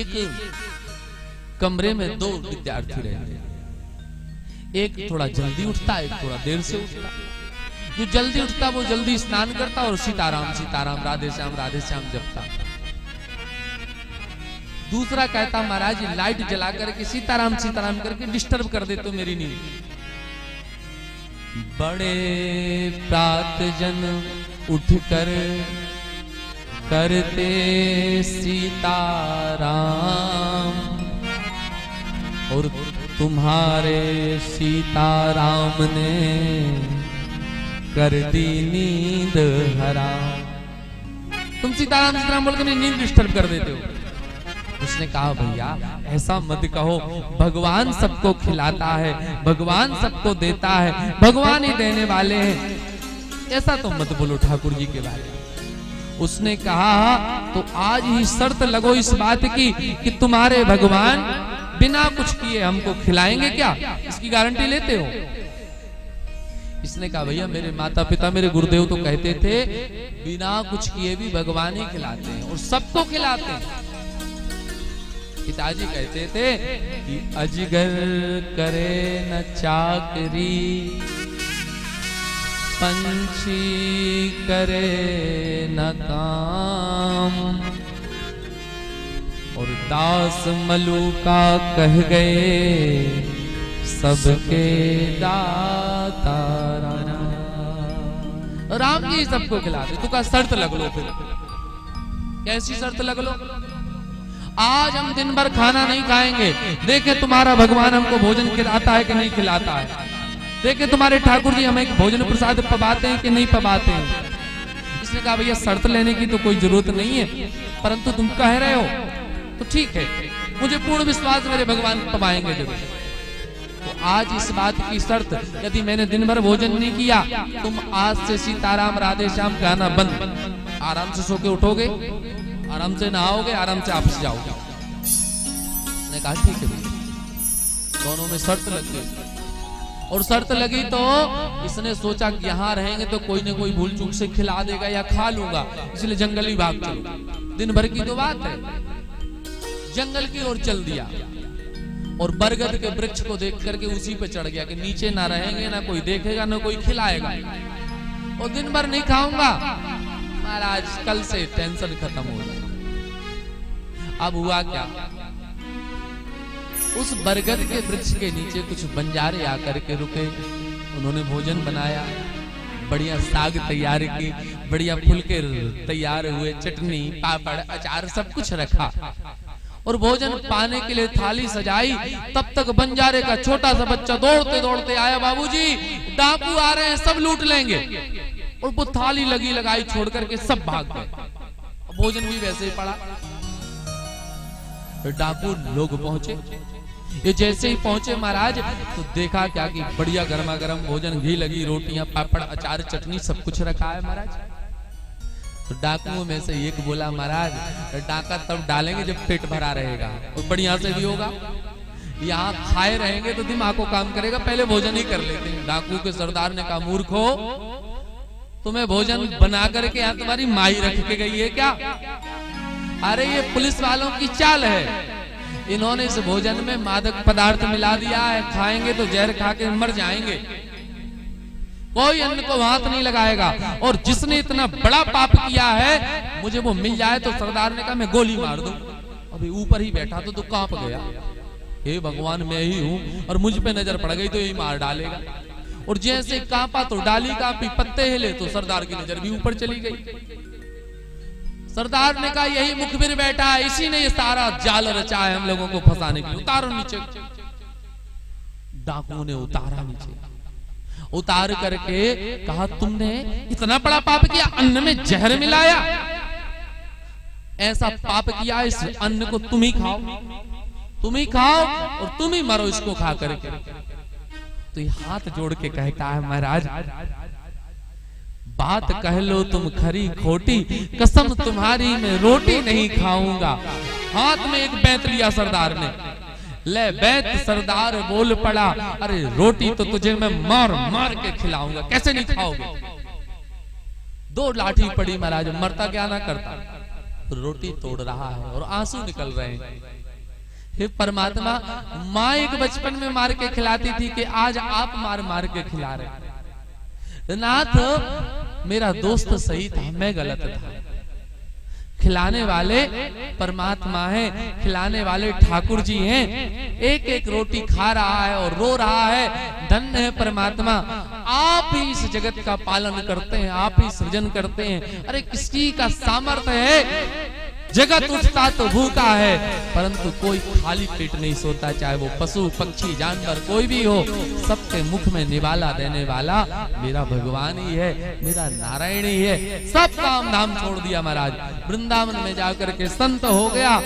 एक कमरे में दो विद्यार्थी रहते हैं, एक थोड़ा जल्दी उठता, एक थोड़ा देर से उठता। जो जल्दी उठता वो जल्दी स्नान करता और सीताराम सीताराम राधे श्याम जपता। दूसरा कहता महाराज लाइट जला करके सीताराम सीताराम करके डिस्टर्ब कर देते हो मेरी नींद। बड़े प्रातजन उठकर करते सीताराम और तुम्हारे सीताराम ने कर दी नींद हराम। तुम सीताराम सीताराम बोल के मेरी नींद डिस्टर्ब कर देते हो। उसने कहा भैया ऐसा मत कहो, भगवान सबको खिलाता है, भगवान सबको देता है, भगवान ही देने वाले हैं, ऐसा तो मत बोलो ठाकुर जी के बारे में। उसने कहा तो आज ही शर्त लगो इस बात की कि तुम्हारे भगवान बिना कुछ किए हमको खिलाएंगे क्या, इसकी गारंटी लेते हो? इसने कहा भैया मेरे माता पिता मेरे गुरुदेव तो कहते थे बिना कुछ किए भी भगवान ही खिलाते हैं और सबको खिलाते हैं। पिताजी कहते थे कि अजगर करे न चाकरी, पंछी करे न काम, और दास मलूका कह गए सबके दाता राम जी सबको खिलाते। तू का शर्त लग लो, फिर कैसी शर्त लग लो? आज हम दिन भर खाना नहीं खाएंगे, देखे तुम्हारा भगवान हमको भोजन खिलाता है कि नहीं खिलाता है, देखे तुम्हारे ठाकुर जी हमें भोजन प्रसाद पवाते हैं कि नहीं पवाते हैं। इसने कहा भैया शर्त लेने की तो कोई जरूरत नहीं है, परंतु तुम कह रहे हो तो ठीक है, मुझे पूर्ण विश्वास मेरे भगवान पवाएंगे जरूर। तो आज इस बात की शर्त, यदि मैंने दिन भर भोजन नहीं किया, तुम आज से सीताराम राधे श्याम कहना बंद, आराम से सो के उठोगे, आराम से नहाओगे, आराम से ऑफिस जाओगे। ने कहा ठीक है भैया। दोनों में शर्त लग गई और शर्त लगी तो इसने सोचा कि यहाँ रहेंगे तो कोई न कोई भूल चूक से खिला देगा या खा लूंगा, इसलिए जंगल ही भाग चलो। दिन भर की तो बात है, जंगल की ओर चल दिया और बरगद के वृक्ष को देख करके उसी पे चढ़ गया कि नीचे ना रहेंगे, ना कोई देखेगा, ना कोई खिलाएगा, और दिन भर नहीं खाऊंगा महाराज, कल से टेंशन खत्म हो जाए। अब हुआ क्या, उस बरगद के वृक्ष के नीचे कुछ बंजारे आकर के रुके, उन्होंने भोजन बनाया, बढ़िया साग तैयार की, बढ़िया फुलके तैयार हुए, चटनी पापड़ अचार सब कुछ रखा और भोजन पाने के लिए थाली सजाई। तब तक बंजारे का छोटा सा बच्चा दौड़ते दौड़ते आया, बाबूजी डाकू आ रहे हैं, सब लूट लेंगे, और वो थाली लगी लगाई छोड़ करके सब भाग गए। भोजन भी वैसे ही पड़ा। डाकू लोग पहुंचे, ये जैसे ही पहुंचे महाराज तो देखा क्या कि बढ़िया गर्मा गर्म भोजन, घी लगी रोटियां पापड़ अचार चटनी सब कुछ रखा है महाराज। तो डाकुओं में से एक बोला महाराज डाका तब डालेंगे जब पेट भरा रहेगा और बढ़िया से भी होगा, यहाँ खाए रहेंगे तो दिमाग को काम करेगा, पहले भोजन ही कर लेते हैं। डाकू के सरदार ने कहा मूर्खो, तुम्हें भोजन बना करके यहाँ तुम्हारी माई रख के गई है क्या? अरे ये पुलिस वालों की चाल है, इन्होंने इस भोजन में मादक पदार्थ मिला दिया है, खाएंगे तो जहर खा के मर जाएंगे, कोई अन्न को हाथ नहीं लगाएगा, और जिसने इतना बड़ा पाप किया है मुझे वो मिल जाए। तो सरदार ने कहा मैं गोली मार दूं। अभी ऊपर ही बैठा तो कांप गया, हे भगवान मैं ही हूं और मुझ पे नजर पड़ गई तो यही मार डालेगा। और जैसे कांपा तो डाली कांपी, पत्ते हिले तो सरदार की नजर भी ऊपर चली गई। सरदार ने कहा यही मुखबिर बैठा है, इसी ने ये सारा जाल रचा है हम लोगों को फंसाने के लिए, उतारो नीचे। डाकुओं ने उतारा नीचे, उतार करके कहा तुमने इतना बड़ा पाप किया, अन्न में जहर मिलाया, ऐसा पाप किया इस अन्न को तुम ही खाओ, तुम ही खाओ और तुम ही मरो इसको खा करके। तो ये हाथ जोड़ के कहता है महाराज बात कह लो तुम खरी खोटी, कसम तुम्हारी मैं रोटी नहीं खाऊंगा। हाथ में एक बैंत लिया सरदार ने, ले बैंत। सरदार बोल पड़ा अरे रोटी तो तुझे मैं मार मार के खिलाऊंगा, कैसे नहीं खाओगे? दो लाठी पड़ी महाराज, मरता क्या ना करता। रोटी तोड़ रहा है और आंसू निकल रहे हैं। हे परमात्मा, माँ एक बचपन में मार के खिलाती थी कि आज आप मार मार के खिला रहे। नाथ, मेरा दोस्त सही था, मैं गलत था। खिलाने वाले परमात्मा हैं, खिलाने वाले ठाकुर जी हैं। एक एक रोटी खा रहा है और रो रहा है। धन्य है परमात्मा, आप ही इस जगत का पालन करते हैं, आप ही सृजन करते हैं। अरे किसी का सामर्थ्य है, जगत उठता तो भूखा है, परंतु कोई खाली पेट नहीं सोता, चाहे वो पशु पक्षी जानवर कोई भी हो। सबके मुख में निवाला देने वाला मेरा भगवान ही है, मेरा नारायण ही है। सब काम धाम छोड़ दिया महाराज, वृंदावन में जाकर के संत हो गया।